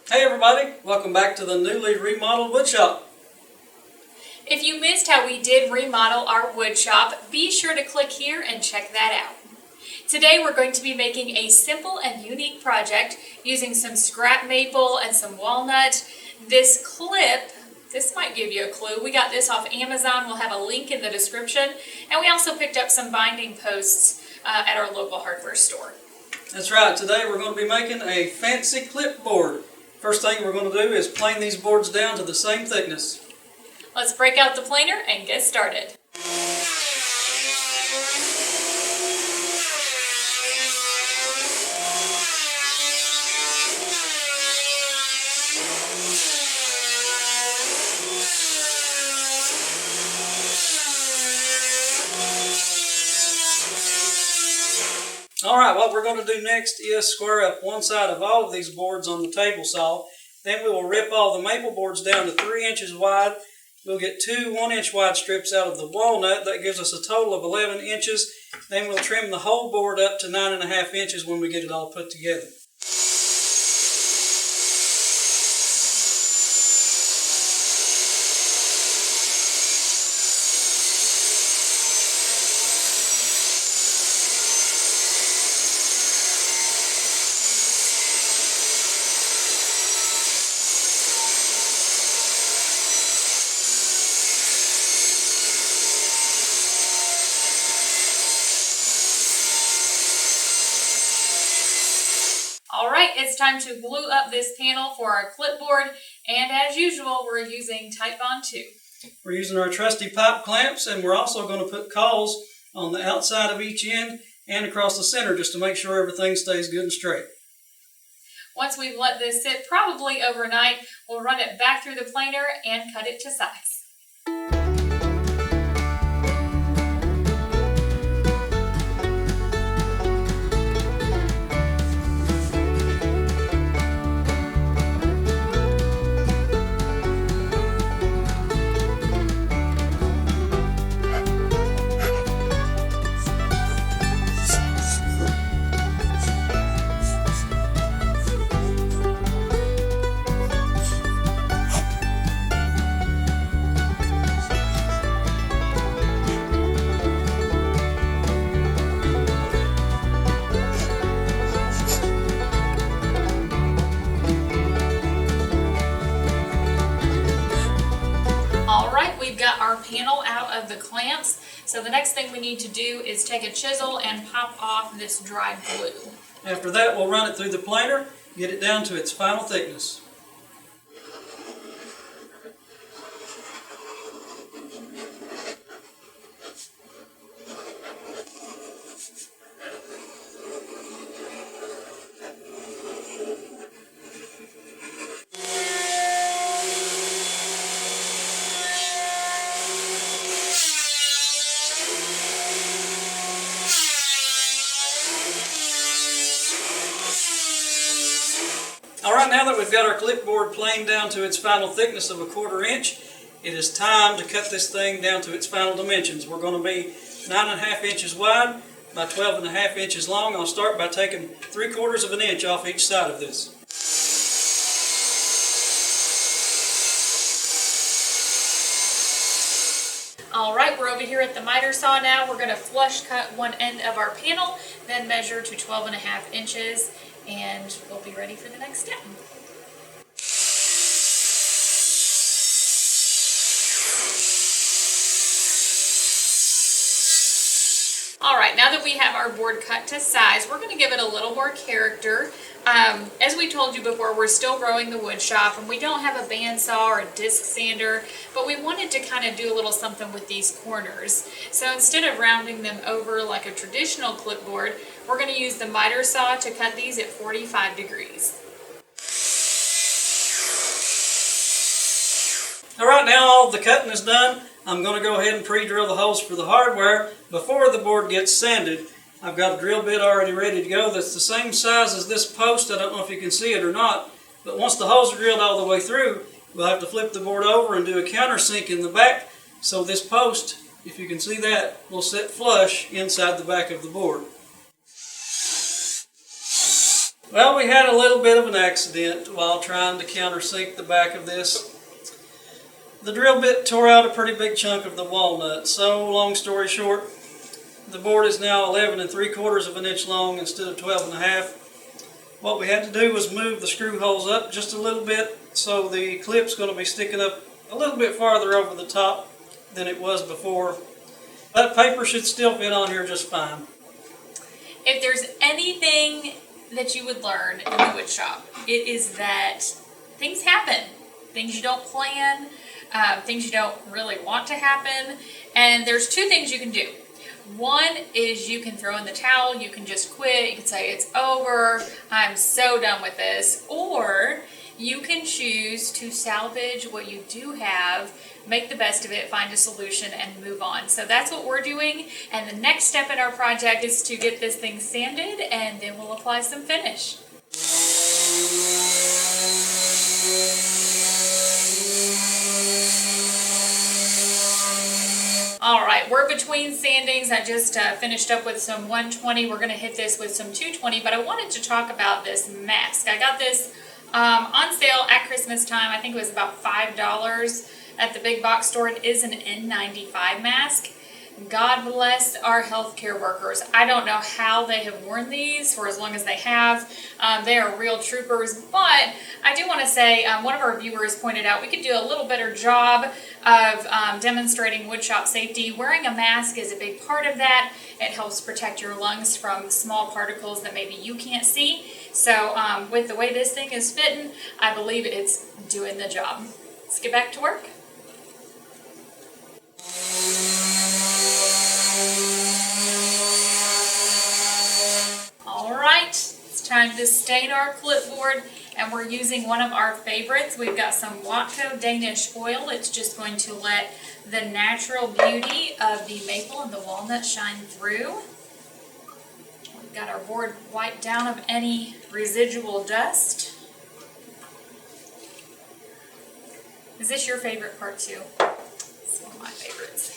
Hey everybody, welcome back to the newly remodeled woodshop. If you missed how we did remodel our wood shop, be sure to click here and check that out. Today we're going to be making a simple and unique project using some scrap maple and some walnut. This clip, this might give you a clue. We got this off Amazon. We'll have a link in the description. And we also picked up some binding posts at our local hardware store. That's right, today we're going to be making a fancy clipboard. First thing we're going to do is plane these boards down to the same thickness. Let's break out the planer and get started. Alright, what we're going to do next is square up one side of all of these boards on the table saw. Then we will rip all the maple boards down to 3 inches wide. We'll get two 1-inch wide strips out of the walnut. That gives us a total of 11 inches. Then we'll trim the whole board up to 9.5 inches when we get it all put together. Alright, it's time to glue up this panel for our clipboard, and as usual, we're using Titebond 2. We're using our trusty pipe clamps, and we're also going to put cawls on the outside of each end and across the center just to make sure everything stays good and straight. Once we've let this sit probably overnight, we'll run it back through the planer and cut it to size. We've got our panel out of the clamps, so the next thing we need to do is take a chisel and pop off this dried glue. After that, we'll run it through the planer, get it down to its final thickness. Alright, now that we've got our clipboard planed down to its final thickness of 1/4 inch, it is time to cut this thing down to its final dimensions. We're going to be 9.5 inches wide by 12.5 inches long. I'll start by taking 3/4 of an inch off each side of this. Alright, we're over here at the miter saw now. We're going to flush cut one end of our panel, then measure to 12.5 inches, and we'll be ready for the next step. Alright, now that we have our board cut to size, we're going to give it a little more character. As we told you before, we're still growing the wood shop, and we don't have a bandsaw or a disc sander, but we wanted to kind of do a little something with these corners. So instead of rounding them over like a traditional clipboard, we're going to use the miter saw to cut these at 45 degrees. Alright, now all the cutting is done. I'm going to go ahead and pre-drill the holes for the hardware before the board gets sanded. I've got a drill bit already ready to go that's the same size as this post. I don't know if you can see it or not, but once the holes are drilled all the way through, we'll have to flip the board over and do a countersink in the back, so this post, if you can see that, will sit flush inside the back of the board. Well, we had a little bit of an accident while trying to countersink the back of this. The drill bit tore out a pretty big chunk of the walnut, so long story short, the board is now 11 3/4 of an inch long instead of 12 1/2. What we had to do was move the screw holes up just a little bit, so the clip's going to be sticking up a little bit farther over the top than it was before. That paper should still fit on here just fine. If there's anything that you would learn in the wood shop, it is that things happen. Things you don't plan, things you don't really want to happen, and there's two things you can do. One is you can throw in the towel, you can just quit, you can say it's over, I'm so done with this, or you can choose to salvage what you do have, make the best of it, find a solution, and move on. So that's what we're doing, and the next step in our project is to get this thing sanded, and then we'll apply some finish. Alright, we're between sandings. I just finished up with some 120. We're going to hit this with some 220, but I wanted to talk about this mask. I got this on sale at Christmas time. I think it was about $5 at the big box store. It is an N95 mask. God bless our healthcare workers. I don't know how they have worn these for as long as they have. They are real troopers, but I do want to say one of our viewers pointed out we could do a little better job of demonstrating woodshop safety. Wearing a mask is a big part of that. It helps protect your lungs from small particles that maybe you can't see. So with the way this thing is fitting, I believe it's doing the job. Let's get back to work. Alright, it's time to stain our clipboard, and we're using one of our favorites. We've got some Watco Danish oil. It's just going to let the natural beauty of the maple and the walnut shine through. We've got our board wiped down of any residual dust. Is this your favorite part too? It's one of my favorites.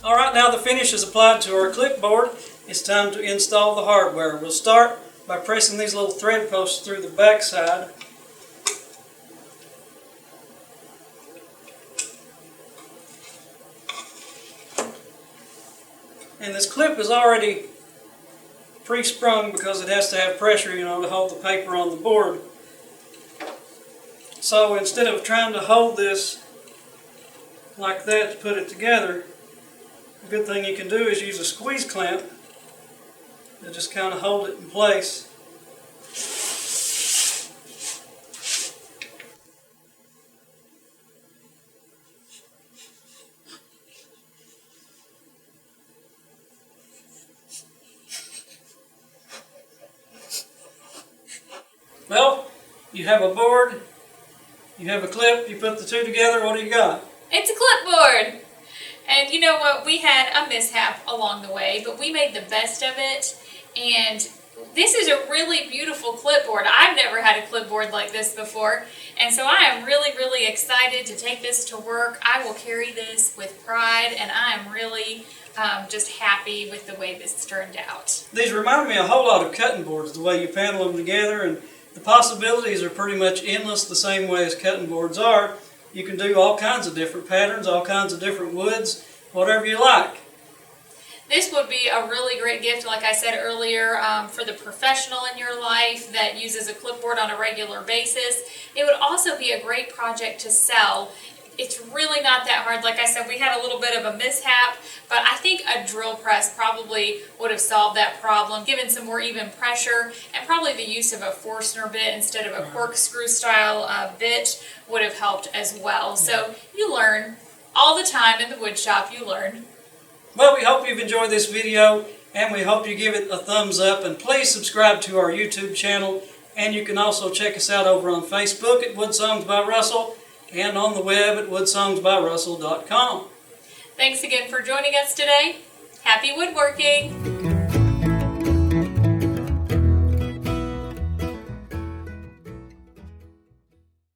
Alright, now the finish is applied to our clipboard. It's time to install the hardware. We'll start by pressing these little thread posts through the back side. And this clip is already pre-sprung because it has to have pressure, to hold the paper on the board. So instead of trying to hold this like that to put it together, a good thing you can do is use a squeeze clamp to just kind of hold it in place. Well, you have a board, you have a clip, you put the two together, what do you got? It's a clipboard! And you know what, we had a mishap along the way, but we made the best of it, and this is a really beautiful clipboard. I've never had a clipboard like this before, and so I am really, really excited to take this to work. I will carry this with pride, and I am really just happy with the way this turned out. These remind me a whole lot of cutting boards, the way you panel them together, and the possibilities are pretty much endless the same way as cutting boards are. You can do all kinds of different patterns, all kinds of different woods, whatever you like. This would be a really great gift, like I said earlier, for the professional in your life that uses a clipboard on a regular basis. It would also be a great project to sell. It's really not that hard. Like I said, we had a little bit of a mishap, but I think a drill press probably would have solved that problem, given some more even pressure, and probably the use of a Forstner bit instead of a corkscrew style bit would have helped as well. So you learn all the time in the wood shop, you learn. Well, we hope you've enjoyed this video, and we hope you give it a thumbs up, and please subscribe to our YouTube channel, and you can also check us out over on Facebook at Wood Songs by Russell, and on the web at woodsongsbyrussell.com. Thanks again for joining us today. Happy woodworking!